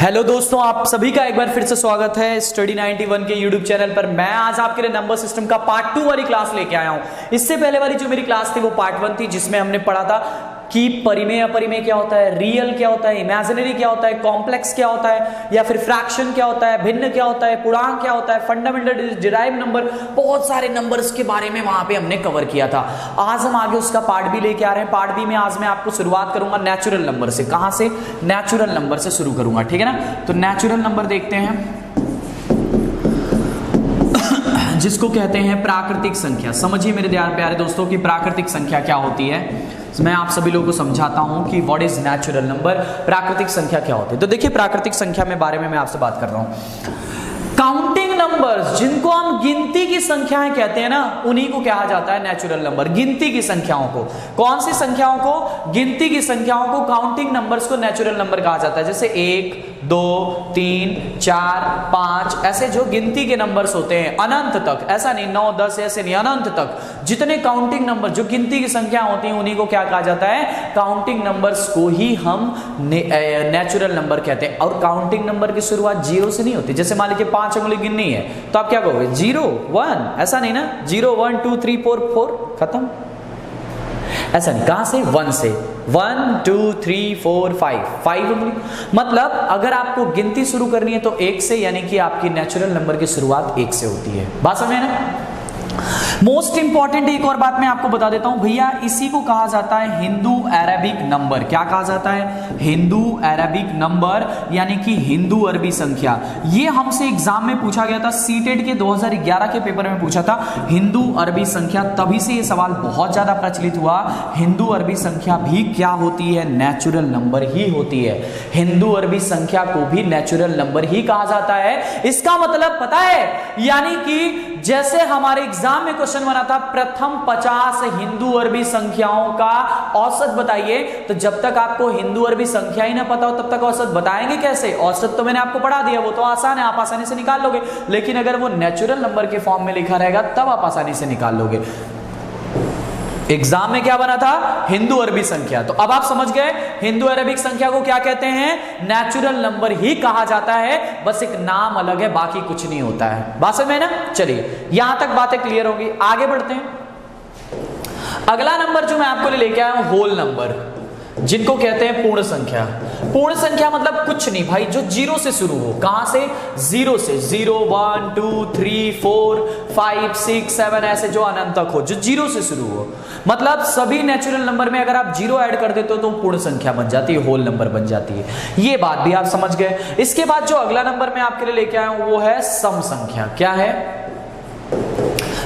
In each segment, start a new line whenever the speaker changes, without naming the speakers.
Hello दोस्तों, आप सभी का एक बार फिर से स्वागत है स्टडी 91 के यूट्यूब चैनल पर। मैं आज आपके लिए नंबर सिस्टम का पार्ट 2 वाली क्लास लेके आया हूं। इससे पहले वाली जो मेरी क्लास थी वो पार्ट 1 थी, जिसमें हमने पढ़ा था कि परिमेय अपरिमेय क्या होता है, रियल क्या होता है, इमेजिनरी क्या होता है, कॉम्प्लेक्स क्या होता है, या फिर फ्रैक्शन क्या होता है, भिन्न क्या होता है, पूर्णांक क्या होता है, फंडामेंटल डिराइव नंबर, बहुत सारे नंबर्स के बारे में वहां पे हमने कवर किया था। आज हम आगे उसका पार्ट बी लेके आ रहे हैं। पार्ट बी में आज मैं आपको शुरुआत करूंगा नेचुरल नंबर से। कहां से? नेचुरल नंबर से शुरू करूंगा, ठीक है ना। तो नेचुरल नंबर देखते हैं जिसको कहते हैं प्राकृतिक संख्या। समझिए मेरे प्यारे दोस्तों कि प्राकृतिक संख्या क्या होती है। मैं आप सभी लोगों को समझाता हूं कि व्हाट इज नेचुरल नंबर, प्राकृतिक संख्या क्या होती है। तो देखिए, प्राकृतिक संख्या में बारे में मैं आपसे बात कर रहा हूं। काउंटिंग नंबर्स, जिनको हम गिनती की संख्याएं कहते हैं ना, उन्हीं को कहा जाता है नेचुरल नंबर। गिनती की संख्याओं को, कौन सी संख्याओं को? गिनती की संख्याओं को, काउंटिंग नंबर्स को नेचुरल नंबर कहा जाता है। जैसे 1, 2, 3, 4, 5 ऐसे जो गिनती के नंबर्स होते हैं अनंत तक, ऐसा नहीं 9, 10 ऐसे नहीं, अनंत तक जितने काउंटिंग नंबर जो गिनती की संख्या होती हैं उन्हीं को क्या कहा जाता है? काउंटिंग नंबर्स को ही हम नेचुरल नंबर कहते हैं। और काउंटिंग नंबर की शुरुआत 0 से नहीं होती। जैसे मान लीजिए 5 उंगली गिननी है तो आप क्या कहोगे? 0, 1, ऐसा नहीं ना। 0, 1, 2, 3, 4 खत्म, ऐसा नहीं। कहां से? 1 से। 1, 2, 3, 4, 5 उंगली। मतलब अगर आपको गिनती शुरू करनी है तो 1 से, यानी कि आपकी नेचुरल नंबर की शुरुआत 1 से होती है। बात समझे ना। मोस्ट इंपॉर्टेंट एक और बात मैं आपको बता देता हूं भैया, इसी को कहा जाता है हिंदू अरेबिक नंबर। क्या कहा जाता है? हिंदू अरेबिक नंबर, यानी कि हिंदू अरबी संख्या। ये हमसे एग्जाम में पूछा गया था, सीटेट के 2011 के पेपर में पूछा था हिंदू अरबी संख्या। तभी से ये सवाल बहुत ज्यादा प्रचलित हुआ। हिंदू अरबी संख्या भी क्या होती है? नेचुरल नंबर ही होती है। हिंदू अरबी संख्या को भी नेचुरल नंबर ही कहा जाता है। इसका मतलब पता है, यानी कि जैसे हमारे एग्जाम में क्वेश्चन बना था प्रथम 50 हिंदू अरबी संख्याओं का औसत बताइए, तो जब तक आपको हिंदू अरबी संख्या ही ना पता हो तब तक औसत बताएंगे कैसे? औसत तो मैंने आपको पढ़ा दिया, वो तो आसान है, आप आसानी से निकाल लोगे। लेकिन अगर वो नेचुरल नंबर के फॉर्म में लिखा रहेगा तब आप आसानी से निकाल लोगे। एग्जाम में क्या बना था? हिंदू अरबी संख्या। तो अब आप समझ गए हिंदू अरबिक संख्या को क्या कहते हैं? नेचुरल नंबर ही कहा जाता है। बस एक नाम अलग है, बाकी कुछ नहीं होता है। बात समझ में ना। चलिए, यहां तक बातें क्लियर होगी, आगे बढ़ते हैं। अगला नंबर जो मैं आपको लेके आया हूं, होल नंबर, जिनको कहते हैं पूर्ण संख्या। पूर्ण संख्या मतलब कुछ नहीं भाई, जो 0 से शुरू हो। कहां से? 0 से। 0, 1, 2, 3, 4, 5, 6, 7 ऐसे जो अनंत तक हो, जो 0 से शुरू हो। मतलब सभी नेचुरल नंबर में अगर आप 0 ऐड कर देते हो तो पूर्ण संख्या बन जाती है, होल नंबर बन जाती है। ये बात भी आप समझ गए। इसके बाद जो अगला नंबर मैं आपके लिए लेके आया हूं वो है सम संख्या। क्या है?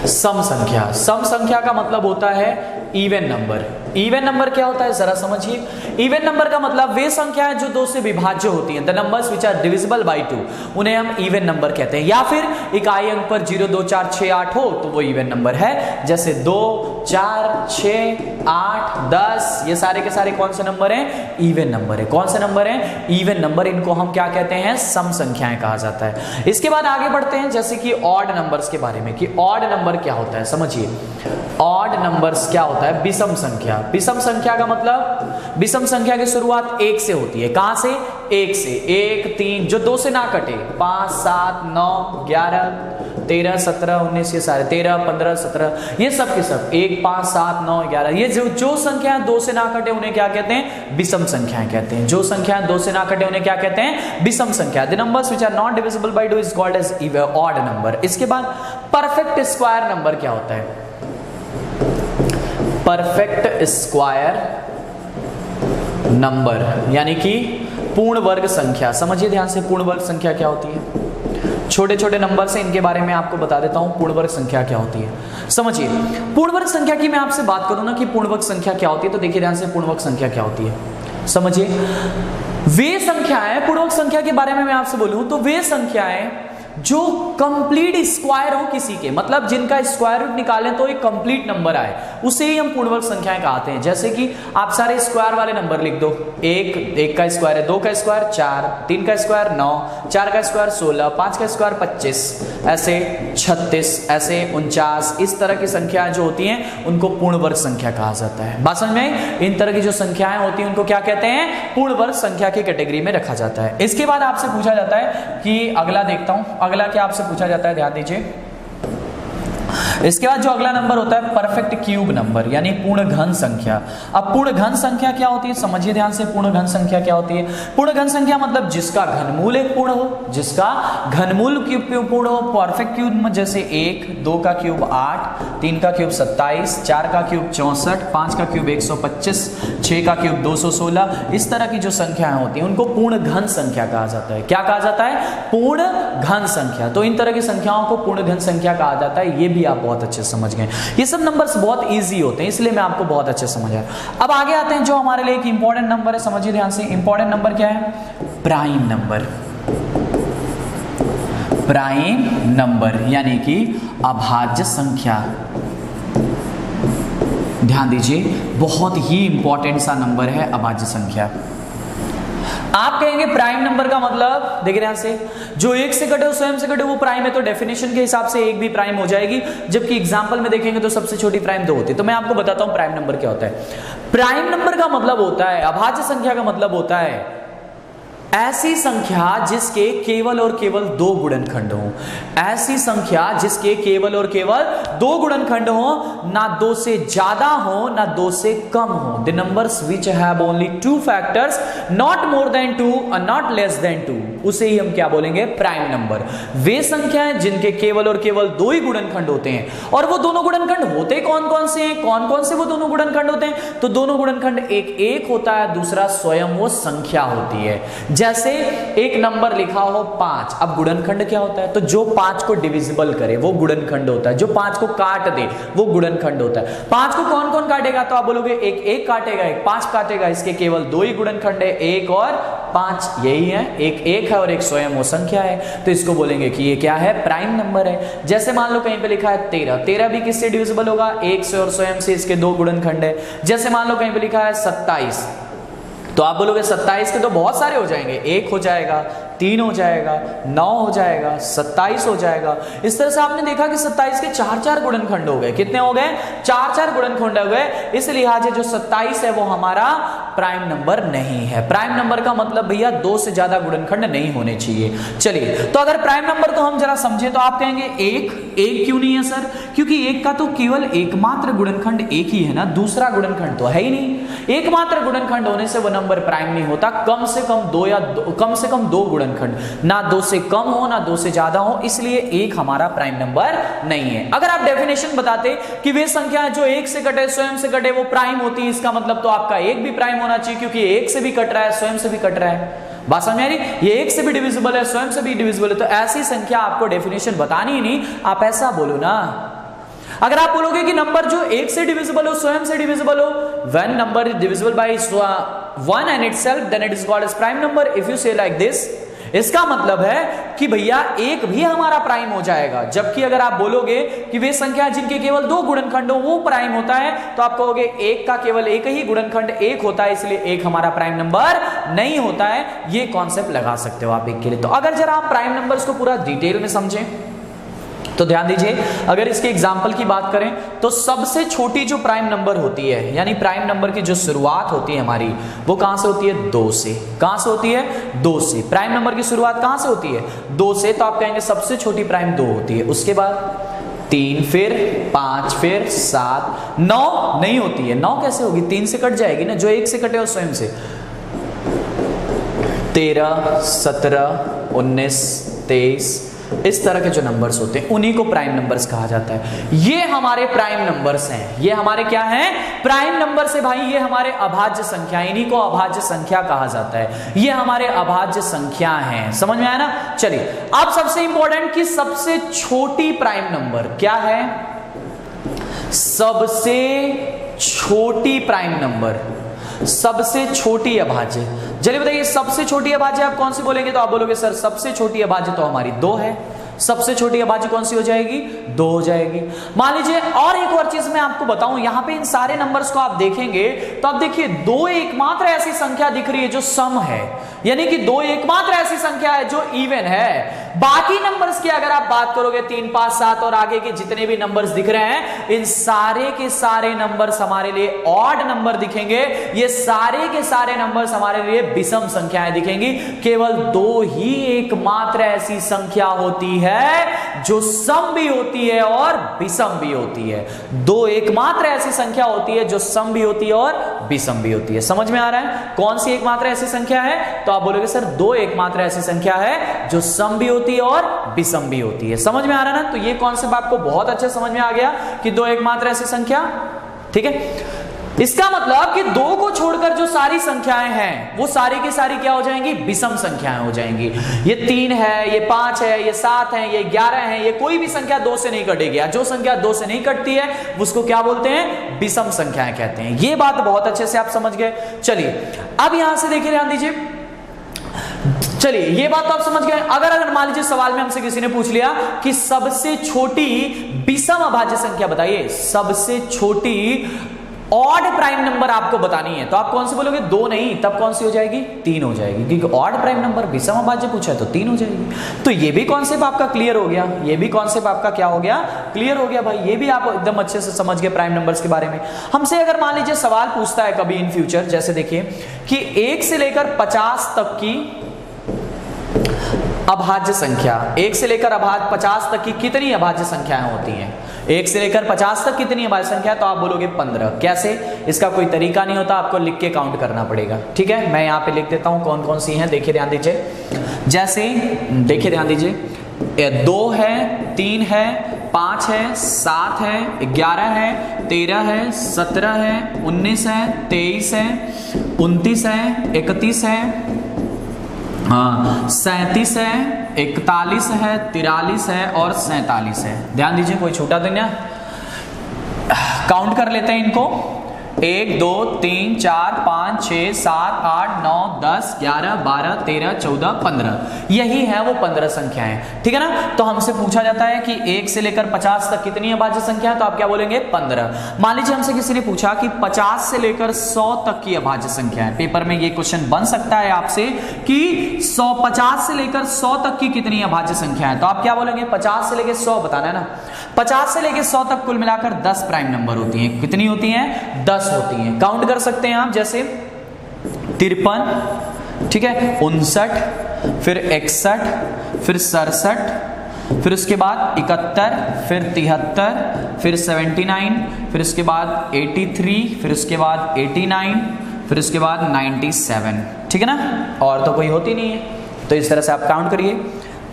सम संख्या। सम संख्या का मतलब होता है इवन नंबर। इवन नंबर क्या होता है जरा समझिए। इवन नंबर का मतलब वे संख्याएं जो 2 से विभाज्य होती हैं, the numbers which are divisible by 2, उन्हें हम इवन नंबर कहते हैं। या फिर इकाई अंक पर 0, 2, 4, 6, 8 हो तो वो इवन नंबर है। जैसे 2, 4, 6, 8, 10 ये सारे के सारे कौन से नंबर हैं? इवन नंबर है। कौन से नंबर हैं? Even number. इनको हम क्या कहते हैं? सम संख्याएं कहा जाता है। इसके बाद आगे बढ़ते हैं, जैसे कि ऑड नंबर्स के बारे में, कि ऑड नंबर क्या होता है समझिए। ऑड नंबर्स क्या होता है? विषम संख्या। विषम संख्या का मतलब, विषम संख्या की शुरुआत 1 से होती है। कहां से? 1 से। 1, 3 जो 2 से ना कटे, 5, 7, 9, 11, 13, 17, 19 ये सारे 13, 15, 17 ये सब के सब 1, 5, 7, 9, 11 ये जो संख्या 2 से ना कटे उन्हें क्या कहते हैं? विषम संख्याएं कहते हैं। जो संख्या 2 से ना कटे उन्हें क्या कहते हैं? विषम संख्या। The numbers which are not divisible by 2 is called as odd number. इसके बाद परफेक्ट स्क्वायर नंबर क्या होता है? परफेक्ट स्क्वायर नंबर यानी कि पूर्ण वर्ग संख्या। समझिए ध्यान से, पूर्ण वर्ग संख्या क्या होती है? छोटे छोटे नंबर से इनके बारे में आपको बता देता हूं, पूर्ण वर्ग संख्या क्या होती है। समझिए, पूर्ण वर्ग संख्या की मैं आपसे बात करूं ना कि पूर्ण वर्ग संख्या क्या होती है, तो देखिए ध्यान से, पूर्ण वर्ग संख्या क्या होती है समझिए। वे संख्याएं, पूर्ण वर्ग संख्या के बारे में मैं आपसे बोलूं तो वे संख्याएं जो कंप्लीट स्क्वायर हो किसी के, मतलब जिनका स्क्वायर रूट निकालें तो एक कंप्लीट नंबर आए, उसे ही हम पूर्ण वर्ग संख्याएं कहते हैं। जैसे कि आप सारे स्क्वायर वाले नंबर लिख दो, एक का स्क्वायर है 2 का स्क्वायर 4, 3 का स्क्वायर 9, 4 का स्क्वायर 16, 5 का स्क्वायर 25, ऐसे 36, ऐसे 49, इस तरह की संख्याएं जो होती हैं उनको पूर्ण वर्ग संख्या कहा जाता है। बात समझ में? इन तरह की जो संख्याएं होती हैं उनको क्या कहते हैं? पूर्ण वर्ग संख्या की कैटेगरी में रखा जाता है। इसके बाद आपसे पूछा जाता है कि अगला देखता हूं, अगला क्या आपसे पूछा जाता है, ध्यान दीजिए। इसके बाद जो अगला नंबर होता है परफेक्ट क्यूब नंबर, यानी पूर्ण घन संख्या। अब पूर्ण घन संख्या क्या होती है, समझिए ध्यान से। पूर्ण घन संख्या क्या होती है? पूर्ण घन संख्या मतलब जिसका घनमूल एक पूर्ण हो, जिसका घनमूल पूर्ण हो। परफेक्ट क्यूब जैसे 1, 2 का क्यूब 8, 3 का क्यूब 27, 4 का क्यूब 64, 5 का क्यूब 125, 6 का क्यूब 216, इस तरह की जो संख्याएं होती हैं उनको पूर्ण घन संख्या कहा जाता है। क्या कहा जाता है? पूर्ण घन संख्या। तो इन तरह की संख्याओं को पूर्ण घन संख्या कहा जाता है। ये भी आप बहुत अच्छे समझ गए। ये सब नंबर्स बहुत इजी होते हैं, इसलिए मैं आपको बहुत अच्छे समझाया। अब आगे आते हैं जो हमारे लिए एक इंपॉर्टेंट नंबर है, समझिए ध्यान से। इंपॉर्टेंट नंबर क्या है? Prime number. प्राइम नंबर यानी कि अभाज्य संख्या। ध्यान दीजिए, बहुत ही इंपॉर्टेंट सा नंबर है अभाज्य संख्या। आप कहेंगे प्राइम नंबर का मतलब, देखिए ध्यान से, जो एक से कटे स्वयं से कटे वो प्राइम है, तो डेफिनेशन के हिसाब से एक भी प्राइम हो जाएगी, जबकि एग्जांपल में देखेंगे तो सबसे छोटी प्राइम 2 होती है। तो मैं आपको बताता हूं प्राइम नंबर क्या होता है। प्राइम नंबर का मतलब होता है, अभाज्य संख्या का मतलब होता है ऐसी संख्या जिसके केवल और केवल 2 गुणनखंड हो। ऐसी संख्या जिसके केवल और केवल 2 गुणनखंड हो, ना 2 से ज्यादा हो ना 2 से कम हो। The numbers which have only 2 factors, not more than 2 और नॉट लेस देन 2, उसे ही हम क्या बोलेंगे? Prime number. वे संख्याएं जिनके केवल और केवल 2 ही गुणनखंड होते हैं। और वो दोनों गुणनखंड होते कौन कौन से हैं? कौन कौन से वो दोनों गुणनखंड होते हैं? तो दोनों गुणनखंड एक होता है, दूसरा स्वयं वो संख्या होती है। जैसे एक नंबर लिखा हो 5, अब गुणनखंड क्या होता है? तो जो 5 को डिविजिबल करे वो गुणनखंड होता है, जो 5 को काट दे वो गुणनखंड होता है। 5 को कौन कौन काटेगा? तो आप बोलोगे एक काटेगा, एक 5 काटेगा, इसके केवल 2 ही गुणनखंड है, 1 और 5, यही है। एक है और एक स्वयं वो संख्या है, तो इसको बोलेंगे कि ये क्या है? प्राइम नंबर है। जैसे मान लो कहीं पे लिखा है 13 भी किससे डिविजिबल होगा? 1 से और स्वयं से, इसके 2 गुणनखंड है। जैसे मान लो कहीं पे लिखा है 27, तो आप बोलोगे 27 के तो बहुत सारे हो जाएंगे, 1 हो जाएगा, 3 हो जाएगा, 9 हो जाएगा, 27 हो जाएगा। इस तरह से आपने देखा कि 27 के 4 गुणनखंड हो गए। कितने हो गए? 4 गुणनखंड हो गए। इस लिहाजे जो 27 है वो हमारा प्राइम नंबर नहीं है। प्राइम नंबर का मतलब भैया 2 से ज्यादा गुणनखंड नहीं होने चाहिए। चलिए, तो अगर प्राइम नंबर को हम जरा समझें तो आप कहेंगे एक क्यों नहीं है सर? क्योंकि 1 का तो केवल एकमात्र गुणनखंड 1 ही है ना, दूसरा गुणनखंड तो है ही नहीं। एकमात्र गुणनखंड होने से वो नंबर प्राइम नहीं होता। कम से कम 2 गुणनखंड, ना 2 से कम हो ना 2 से ज्यादा हो, इसलिए 1 हमारा प्राइम नंबर नहीं है। अगर आप डेफिनेशन बताते कि वे संख्या जो 1 से कटे स्वयं से कटे वो प्राइम होती है, इसका मतलब तो आपका 1 भी प्राइम होना चाहिए, क्योंकि 1 से भी कट रहा है, स्वयं से भी कट रहा है। बात समझ आ रही? ये 1 से भी डिविजिबल है, स्वयं से भी डिविजिबल है, तो ऐसी संख्या आपको डेफिनेशन बतानी ही नहीं, आप ऐसा बोलो ना। अगर आप बोलोगे कि नंबर जो 1 से डिविजिबल हो, स्वयं से डिविजिबल हो, when number is divisible by 1 and itself, then it is called as prime number. If you say like this, इसका मतलब है कि भैया 1 भी हमारा प्राइम हो जाएगा। जबकि अगर आप बोलोगे कि वे संख्या जिनके केवल 2 गुणनखंड हो वो प्राइम होता है, तो आप कहोगे 1 का केवल एक ही गुणनखंड 1 होता है, इसलिए 1 हमारा प्राइम नंबर नहीं होता है। ये कॉन्सेप्ट लगा सकते हो आप 1 के लिए। तो अगर जरा आप प्राइम नंबर्स को पूरा डिटेल में समझें तो ध्यान दीजिए, अगर इसके एग्जाम्पल की बात करें तो सबसे छोटी जो प्राइम नंबर होती है, यानी प्राइम नंबर की जो शुरुआत होती है हमारी, वो कहां से होती है? 2 से। कहां से होती है? 2 से। प्राइम नंबर की शुरुआत कहां से होती है? 2 से। तो आप कहेंगे सबसे छोटी प्राइम 2 होती है, उसके बाद 3, फिर 5, फिर 7, 9 नहीं होती है। 9 कैसे होगी? 3 से कट जाएगी ना, जो 1 से कटे हो स्वयं से। 13, 17, 19, 23, इस तरह के जो नंबर्स होते हैं उन्हीं को प्राइम नंबर्स कहा जाता है। ये हमारे प्राइम नंबर्स हैं। ये हमारे क्या हैं? प्राइम नंबर्स है भाई। ये हमारे अभाज्य संख्या, इन्हीं को अभाज्य संख्या कहा जाता है। ये हमारे अभाज्य संख्या हैं। समझ में आया ना? चलिए, अब सबसे इंपॉर्टेंट कि सबसे छोटी प्राइम नंबर क्या है? सबसे छोटी प्राइम नंबर, सबसे छोटी अभाज्य। चलिए बताइए, सबसे छोटी अभाज्य आप कौन सी बोलेंगे? तो आप बोलोगे सर सबसे छोटी अभाज्य तो हमारी 2 है। सबसे छोटी अभाज्य कौन सी हो जाएगी? 2 हो जाएगी। मान लीजिए और एक और चीज मैं आपको बताऊं, यहां पे इन सारे नंबर्स को आप देखेंगे तो आप देखिए 2 एकमात्र ऐसी संख्या दिख रही है जो सम है, यानी कि 2 एकमात्र ऐसी संख्या है जो इवन है। बाकी नंबर्स की अगर आप बात करोगे 3, 5, 7 और आगे के जितने भी नंबर्स दिख रहे हैं, इन सारे के सारे नंबर्स हमारे लिए ऑड नंबर दिखेंगे। ये सारे के सारे नंबर्स हमारे लिए विषम संख्याएं दिखेंगी। केवल 2 ही एकमात्र ऐसी संख्या होती है जो सम भी होती है और विषम भी होती है। 2 एकमात्र ऐसी संख्या होती है जो सम भी होती है और विषम भी होती है। समझ में आ रहा है कौन सी एकमात्र ऐसी संख्या है? तो आप बोलोगे सर 2 एकमात्र ऐसी संख्या है जो सम भी होती है और विषम भी होती है। समझ में आ रहा है ना? तो ये कॉन्सेप्ट आपको बहुत अच्छे समझ में आ गया कि 2 एकमात्र ऐसी संख्या, ठीक है। इसका मतलब कि 2 को छोड़कर जो सारी संख्याएं हैं वो सारी की सारी क्या हो जाएंगी? विषम संख्याएं हो जाएंगी। ये 3 है, ये 5 है, ये 7 है, ये 11 है, ये कोई भी संख्या 2 से नहीं कटेगी। जो संख्या 2 से नहीं कटती है उसको क्या बोलते हैं? विषम संख्याएं कहते हैं। ये बात बहुत अच्छे से आप समझ गए। चलिए अब यहां से देखिए, ध्यान दीजिए। चलिए ये बात तो आप समझ गए। अगर मान लीजिए सवाल में हमसे किसी ने पूछ लिया कि सबसे छोटी विषम अभाज्य संख्या बताइए, सबसे छोटी ऑड प्राइम नंबर आपको बतानी है, तो आप कौन सी बोलोगे? 2 नहीं, तब कौन सी हो जाएगी? 3 हो जाएगी, क्योंकि ऑड प्राइम नंबर विषम अभाज्य पूछा है तो 3 हो जाएगी। तो ये भी कॉन्सेप्ट आपका क्लियर हो गया, ये भी कॉन्सेप्ट आपका क्या हो गया? क्लियर हो गया भाई। ये भी आप एकदम अच्छे से समझ गए प्राइम नंबर्स के बारे में। हमसे अगर मान लीजिए सवाल पूछता है कभी इन फ्यूचर, जैसे देखिए कि 1 से लेकर 50 तक की अभाज्य संख्या, 1 से लेकर 50 तक की कितनी अभाज्य संख्याएं होती हैं? 1 से लेकर 50 तक कितनी अभाज्य संख्या? तो आप बोलोगे 15। कैसे? इसका कोई तरीका नहीं होता, आपको लिख के काउंट करना पड़ेगा। ठीक है, मैं यहाँ पे लिख देता हूँ कौन कौन सी हैं। देखिए ध्यान दीजिए, जैसे देखिए ध्यान दीजिए, 2 है, 3 है, 5 है, 7 है, 11 है, 13 है, 17 है, 19 है, 23 है, 29 है, 31 है, 37 है, 41 है, 43 है और 47 है। ध्यान दीजिए, कोई छूटा तो नहीं। काउंट कर लेते हैं इनको। 1 2 3 4 5 6 7 8 9 10 11 12 13 14 15, यही है वो 15 संख्याएं। ठीक है ना? तो हमसे पूछा जाता है कि 1 से लेकर 50 तक कितनी अभाज्य संख्या है, तो आप क्या बोलेंगे? 15। मान लीजिए हमसे किसी ने पूछा कि 50 से लेकर 100 तक की अभाज्य संख्या है। पेपर में ये क्वेश्चन बन सकता है आपसे कि 50 से लेकर 100 तक की कितनी अभाज्य संख्या है, तो आप क्या बोलेंगे? 50 से लेकर 100 बताना है ना। 50 से लेकर 100 तक कुल मिलाकर 10 प्राइम नंबर होती हैं। कितनी होती हैं? 10 होती हैं। काउंट कर सकते हैं आप, जैसे 53, ठीक है, 59, फिर 61, फिर 67, फिर उसके बाद 71, फिर 73, फिर 79, फिर उसके बाद 83, फिर उसके बाद 89, फिर उसके बाद 97। ठीक है ना? और तो कोई होती नहीं है। तो इस तरह से आप काउंट करिए।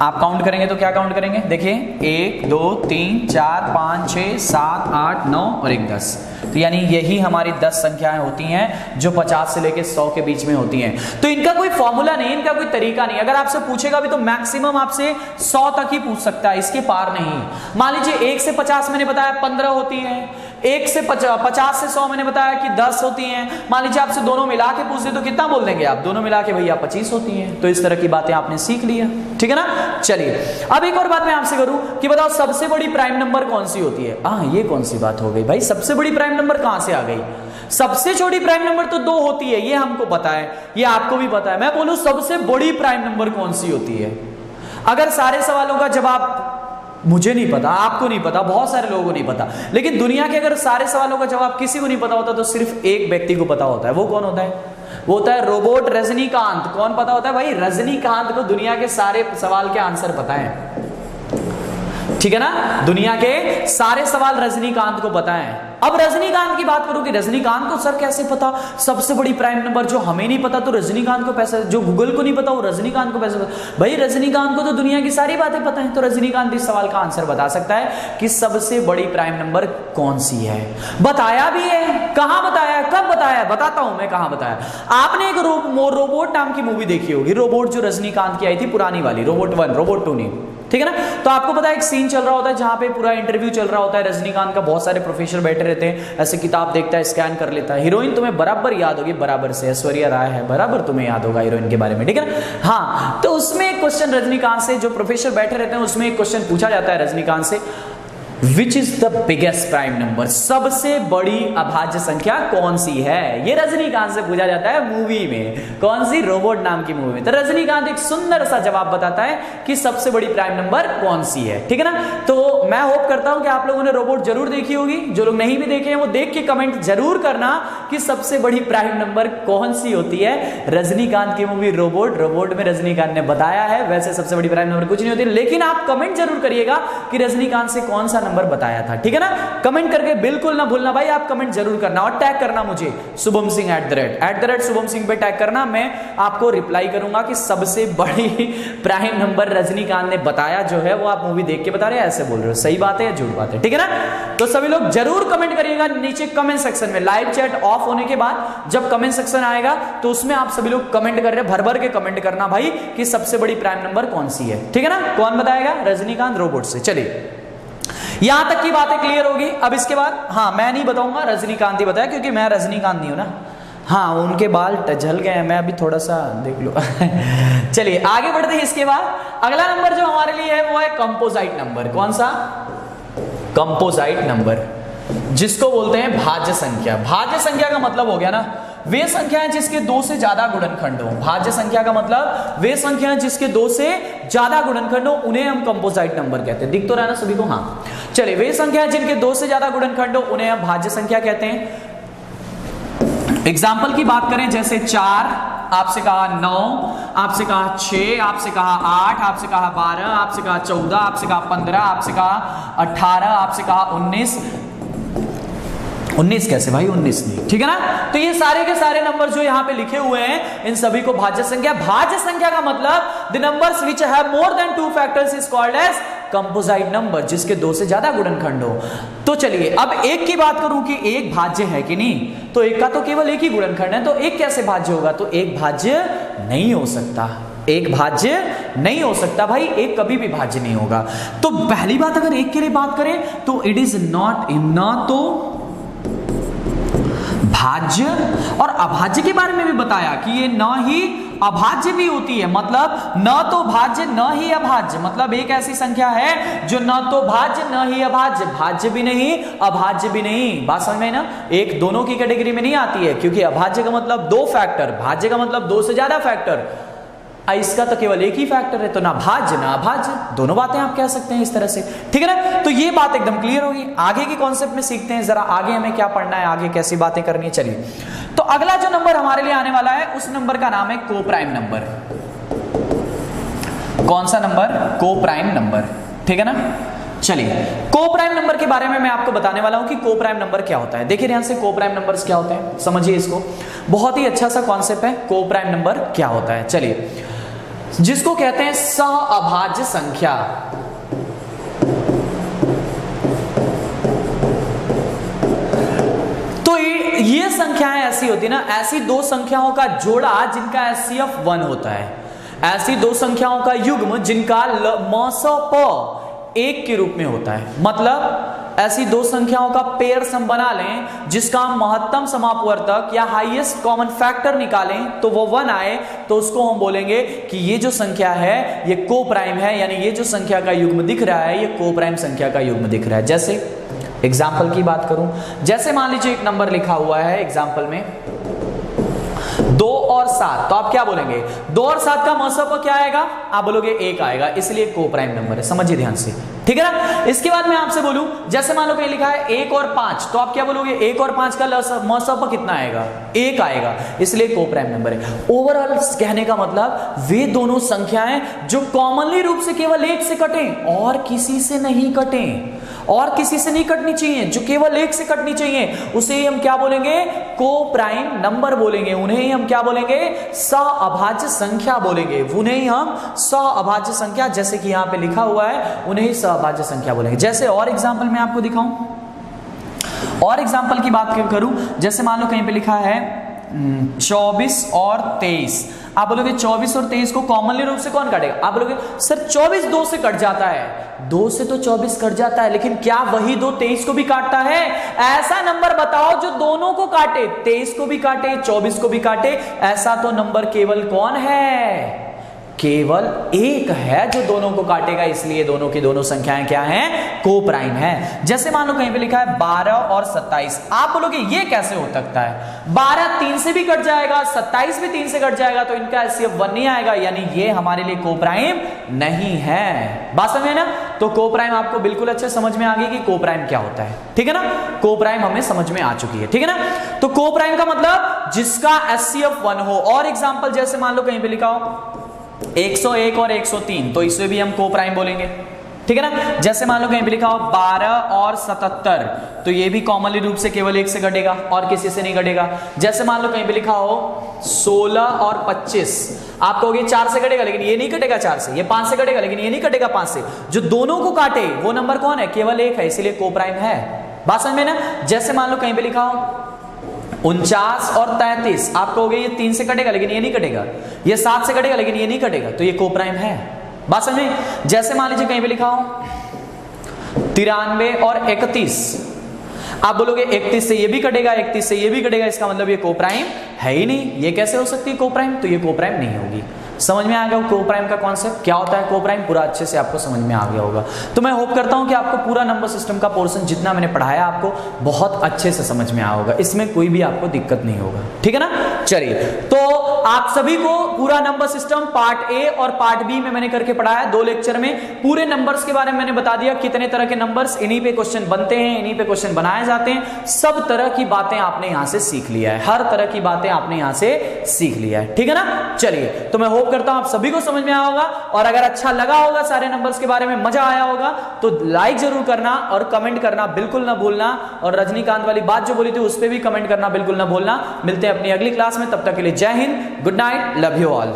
आप काउंट करेंगे तो क्या काउंट करेंगे? देखिए 1 2 3 4 5 6 7 8 9 और 1 10। तो यानी यही हमारी 10 संख्याएं होती हैं जो 50 से लेकर 100 के बीच में होती हैं। तो इनका कोई फॉर्मूला नहीं, इनका कोई तरीका नहीं। अगर आपसे पूछेगा भी तो मैक्सिमम आपसे 100 तक ही पूछ सकता है, इसके पार नहीं। मान लीजिए 1 से 50 मैंने बताया 15 होती है, 1 से 50 से 100 मैंने बताया कि 10 होती हैं। मान लीजिए आपसे दोनों मिला के पूछ दे तो कितना बोल देंगे आप? दोनों मिला के भैया 25 होती हैं। तो इस तरह की बातें आपने सीख लिया। ठीक है ना? चलिए अब एक और बात मैं आपसे करूं कि बताओ सबसे बड़ी प्राइम नंबर कौन सी होती है? ये कौन सी बात हो गई भाई? सबसे बड़ी प्राइम नंबर कहां से आ गई? सबसे छोटी प्राइम नंबर तो 2 होती है, ये हमको पता है, ये आपको भी पता है। मैं बोलूं सबसे बड़ी प्राइम नंबर कौन सी होती है? अगर सारे सवालों का जवाब मुझे नहीं पता, आपको नहीं पता, बहुत सारे लोगों को नहीं पता, लेकिन दुनिया के अगर सारे सवालों का जवाब किसी को नहीं पता होता तो सिर्फ एक व्यक्ति को पता होता है। वो कौन होता है? वो होता है रोबोट रजनीकांत। कौन पता होता है भाई? रजनीकांत को दुनिया के सारे सवाल के आंसर पता है। ठीक है ना? दुनिया के सारे सवाल रजनीकांत को पता है। अब रजनीकांत की बात करूं कि रजनीकांत को सर कैसे पता सबसे बड़ी प्राइम नंबर? जो हमें नहीं पता तो रजनीकांत को पैसा, जो गूगल को नहीं पता वो रजनीकांत को पैसा पता। भाई रजनीकांत को तो दुनिया की सारी बातें पता है, तो रजनीकांत इस सवाल का आंसर बता सकता है कि सबसे बड़ी प्राइम नंबर कौन सी है। बताया भी है। कहां बताया है? कब बताया है? बताता हूं मैं कहां बताया। आपने एक रोबोट नाम की मूवी देखी होगी, रोबोट जो रजनीकांत की आई थी, पुरानी वाली, रोबोट 1, रोबोट 2 नहीं। ठीक है ना। तो आपको पता है एक सीन चल रहा होता है जहां पे पूरा इंटरव्यू चल रहा होता है रजनीकांत का, बहुत सारे प्रोफेसर बैठे रहते हैं, ऐसे किताब देखता है, स्कैन कर लेता है। हीरोइन तुम्हें बराबर याद होगी, बराबर से ऐश्वर्या राय है, बराबर तुम्हें याद होगा हीरोइन के बारे में, ठीक है ना। हाँ, तो उसमें एक क्वेश्चन रजनीकांत से, जो प्रोफेसर बैठे रहते हैं उसमें एक क्वेश्चन पूछा जाता है रजनीकांत से, which is the biggest prime number, सबसे बड़ी अभाज्य संख्या कौन सी है। ये रजनीकांत से पूछा जाता है मूवी में, कौन सी, रोबोट नाम की मूवी में। तो रजनीकांत एक सुंदर सा जवाब बताता है कि सबसे बड़ी प्राइम नंबर कौन सी है, ठीक है ना। तो मैं होप करता हूं कि आप लोगों ने रोबोट जरूर देखी होगी, जो लोग नहीं भी देखे हैं वो देख के कमेंट जरूर करना कि सबसे बड़ी प्राइम नंबर कौन सी होती है। रजनीकांत की मूवी रोबोट, रोबोट में रजनीकांत ने बताया है, वैसे सबसे बड़ी प्राइम नंबर कुछ नहीं होती, लेकिन आप कमेंट जरूर करिएगा कि रजनीकांत से कौन सा नंबर बताया था, ठीक है ना। कमेंट करके बिल्कुल ना भूलना भाई, आप कमेंट जरूर करना और टैग करना मुझे शुभम सिंह @ शुभम सिंह पे टैग करना, मैं आपको रिप्लाई करूंगा कि सबसे बड़ी प्राइम नंबर रजनीकांत ने बताया जो है वो आप मूवी देख के बता रहे हैं, ऐसे बोल रहे हो, सही बात है या झूठ बात है, ठीक है ना। तो सभी लोग जरूर कमेंट करिएगा नीचे कमेंट सेक्शन में, लाइव चैट ऑफ होने के बाद जब कमेंट सेक्शन आएगा तो उसमें आप सभी लोग कमेंट कर रहे हैं, भर भर के कमेंट करना भाई कि सबसे बड़ी प्राइम नंबर कौन सी है, ठीक है ना। कौन बताएगा, रजनीकांत रोबोट से। चलिए यहां तक की बातें क्लियर होगी। अब इसके बाद, हाँ मैं नहीं बताऊंगा, रजनीकांत ही बताया, क्योंकि मैं रजनीकांत नहीं हूं ना। हाँ उनके बाल झल गए हैं, मैं अभी थोड़ा सा देख लो। चलिए आगे बढ़ते हैं। इसके बाद अगला नंबर जो हमारे लिए है वो है कंपोजिट नंबर। कौन सा, कंपोजिट नंबर, जिसको बोलते हैं भाज्य संख्या। भाज्य संख्या का मतलब हो गया ना वे संख्याएं जिसके दो से ज्यादा गुणनखंड हो। भाज्य संख्या का मतलब वे संख्याएं जिसके दो से ज्यादा गुणनखंड हो, उन्हें हम कंपोजिट नंबर कहते हैं। दिख तो रहा ना सभी को, हाँ। चलिए, वे संख्याएं जिनके दो से ज्यादा गुणनखंड हो उन्हें हम भाज्य संख्या कहते हैं। एग्जाम्पल की बात करें, जैसे 4, आपसे कहा 9, आपसे कहा 6, आपसे कहा 8, आपसे कहा 12, आपसे कहा 14, आपसे कहा 15, आपसे कहा 18, आपसे कहा 19। 19 कैसे भाई, 19 नहीं, ठीक है ना। तो ये सारे के सारे नंबर जो यहाँ पे लिखे हुए हैं, इन सभी को भाज्य संख्या। भाज्य संख्या का मतलब the numbers which have more than 2 factors is called as composite number, जिसके दो से ज्यादा गुणनखंड हो। तो चलिए अब एक की बात करूं कि एक भाज्य है कि नहीं, तो एक का तो केवल एक ही गुणनखंड है, तो एक कैसे भाज्य होगा, तो एक भाज्य नहीं हो सकता, एक भाज्य नहीं हो सकता भाई, एक कभी भी भाज्य नहीं होगा। तो पहली बात अगर एक के लिए बात करें तो इट इज नॉट, ना तो भाज्य और अभाज्य के बारे में भी बताया कि ये न ही अभाज्य भी होती है, मतलब न तो भाज्य न ही अभाज्य, मतलब एक ऐसी संख्या है जो न तो भाज्य न ही अभाज्य, भाज्य भी नहीं अभाज्य भी नहीं। बात समझ में ना, एक दोनों की कैटेगरी में नहीं आती है, क्योंकि अभाज्य का मतलब 2 फैक्टर, भाज्य का मतलब 2 से ज्यादा फैक्टर, इसका तो केवल एक ही फैक्टर है, तो ना भाज्य ना अभाज्य, दोनों बातें आप कह सकते हैं इस तरह से, ठीक है ना। तो ये बात एकदम क्लियर होगी। आगे की कॉन्सेप्ट में सीखते हैं, जरा आगे हमें क्या पढ़ना है, आगे कैसी बातें करनी है। चलिए, तो अगला जो नंबर हमारे लिए आने वाला है उस नंबर का नाम है कोप्राइम नंबर। कौन सा नंबर, कोप्राइम नंबर, ठीक है ना। चलिए, कोप्राइम नंबर के बारे में मैं आपको बताने वाला हूं कि कोप्राइम नंबर क्या होता है। देखिए ध्यान से, कोप्राइम नंबर्स क्या होते हैं, समझिए इसको, बहुत ही अच्छा सा कॉन्सेप्ट है। कोप्राइम नंबर क्या होता है, चलिए, जिसको कहते हैं सहअभाज्य संख्या। तो ये संख्याएं ऐसी होती है ना, ऐसी दो संख्याओं का जोड़ा जिनका HCF 1 होता है, ऐसी दो संख्याओं का युग्म जिनका MSP 1 के रूप में होता है। मतलब ऐसी दो संख्याओं का पेयर्स हम बना लें जिसका हम महत्तम समापवर्तक या हाईएस्ट कॉमन फैक्टर निकालें तो वो 1 आए, तो उसको हम बोलेंगे कि ये जो संख्या है ये कोप्राइम है, यानी ये जो संख्या का युग्म दिख रहा है ये कोप्राइम संख्या का युग्म दिख रहा है। जैसे एग्जाम्पल की बात करूं, जैसे मान लीजिए एक नंबर लिखा हुआ है एग्जाम्पल में 2 और 7, तो आप क्या बोलेंगे, 2 और 7 का MSP क्या आएगा, आप बोलोगे 1 आएगा, इसलिए कोप्राइम नंबर है। समझिए ध्यान से, ठीक है ना। इसके बाद मैं आपसे बोलूं, जैसे मान लो कहीं लिखा है 1 और 5, तो आप क्या बोलोगे, 1 और 5 का MSP कितना आएगा, 1 आएगा, इसलिए कोप्राइम नंबर है। ओवरऑल कहने का मतलब वे दोनों संख्याएं जो कॉमनली रूप से केवल 1 से कटें और किसी से नहीं कटें, और किसी से नहीं कटनी चाहिए, जो केवल 1 से कटनी चाहिए, उसे हम क्या बोलेंगे, कोप्राइम नंबर बोलेंगे। उन्हें ही हम क्या बोलेंगे, सहअभाज्य संख्या बोलेंगे। उन्हें ही हम सहअभाज्य संख्या, जैसे कि यहां पे लिखा हुआ है, उन्हें ही सहअभाज्य संख्या बोलेंगे। जैसे और एग्जांपल मैं आपको दिखाऊं, और एग्जांपल की बात करूं, जैसे मान लो कहीं पे लिखा है 24 और 23। आप बोलोगे 24 और 23 को कॉमनली रूप से कौन काटेगा? आप बोलोगे सर 24 2 से कट जाता है। 2 से तो 24 कट जाता है, लेकिन क्या वही 2 23 को भी काटता है? ऐसा नंबर बताओ जो दोनों को काटे, 23 को भी काटे 24 को भी काटे। ऐसा तो नंबर केवल कौन है? केवल एक है जो दोनों को काटेगा, इसलिए दोनों की दोनों संख्याएं क्या हैं? को प्राइम है। जैसे मान लो कहीं पे लिखा है 12 और 27। आप बोलोगे ये कैसे हो सकता है? 12 3 से भी कट जाएगा, 27 भी 3 से कट जाएगा, तो इनका HCF 1 नहीं आएगा, यानी ये हमारे लिए को प्राइम नहीं है। बात समझे ना? तो को प्राइम आपको बिल्कुल अच्छे समझ में आ गई कि को प्राइम क्या होता है, ठीक है ना? को प्राइम हमें समझ में आ चुकी है, ठीक है ना? तो को प्राइम का मतलब जिसका HCF 1 हो। और एग्जाम्पल जैसे मान लो कहीं पे लिखा हो 101 और 103, तो इसे भी हम को प्राइम बोलेंगे, ठीक है ना? जैसे मान लो कहीं पे लिखा हो 12 और 77, तो ये भी कॉमनली रूप से केवल एक से घटेगा और किसी से नहीं घटेगा। जैसे मान लो कहीं पे लिखा हो 16 और 25, आप कहोगे 4 से घटेगा, लेकिन ये नहीं घटेगा 4 से। ये 5 से घटेगा, लेकिन ये नहीं घटेगा 5 से। जो दोनों को काटे वो नंबर कौन है? केवल एक है, इसीलिए को प्राइम है। बात समझ में ना? जैसे मान लो कहीं पे लिखा हो 49 और 33, आप कहोगे ये 3 से कटेगा, लेकिन ये नहीं कटेगा। ये 7 से कटेगा, लेकिन ये नहीं कटेगा, तो ये को प्राइम है। बात समझे? जैसे मान लीजिए कहीं पे लिखा हो 93 और 31, आप बोलोगे 31 से ये भी कटेगा, 31 से ये भी कटेगा, इसका मतलब ये को प्राइम है ही नहीं। ये कैसे हो सकती है को प्राइम? तो ये को प्राइम नहीं होगी। समझ में आ गया को प्राइम का कॉन्सेप्ट क्या होता है? को प्राइम पूरा अच्छे से आपको समझ में आ गया होगा। तो मैं होप करता हूं कि आपको पूरा नंबर सिस्टम का पोर्शन जितना मैंने पढ़ाया आपको बहुत अच्छे से समझ में आया होगा, इसमें कोई भी आपको दिक्कत नहीं होगा, ठीक है ना? चलिए, तो आप सभी को पूरा नंबर सिस्टम पार्ट ए और पार्ट बी में मैंने करके पढ़ाया 2 लेक्चर में। पूरे नंबर्स के बारे में मैंने बता दिया, कितने तरह के नंबर्स, इन्हीं पे क्वेश्चन बनते हैं, इन्हीं पे क्वेश्चन बनाए जाते हैं। सब तरह की बातें आपने यहां से सीख लिया है, हर तरह की बातें आपने यहां से सीख लिया है, ठीक है ना? चलिए, तो मैं होप करता हूं आप सभी को समझ में आया होगा, और अगर अच्छा लगा होगा, सारे नंबर्स के बारे में मजा आया होगा, तो लाइक जरूर करना और कमेंट करना बिल्कुल ना भूलना। और रजनीकांत वाली बात जो बोली थी उस पर भी कमेंट करना बिल्कुल ना भूलना। मिलते हैं अपनी अगली क्लास में, तब तक के लिए जय Hind, good night, love you all.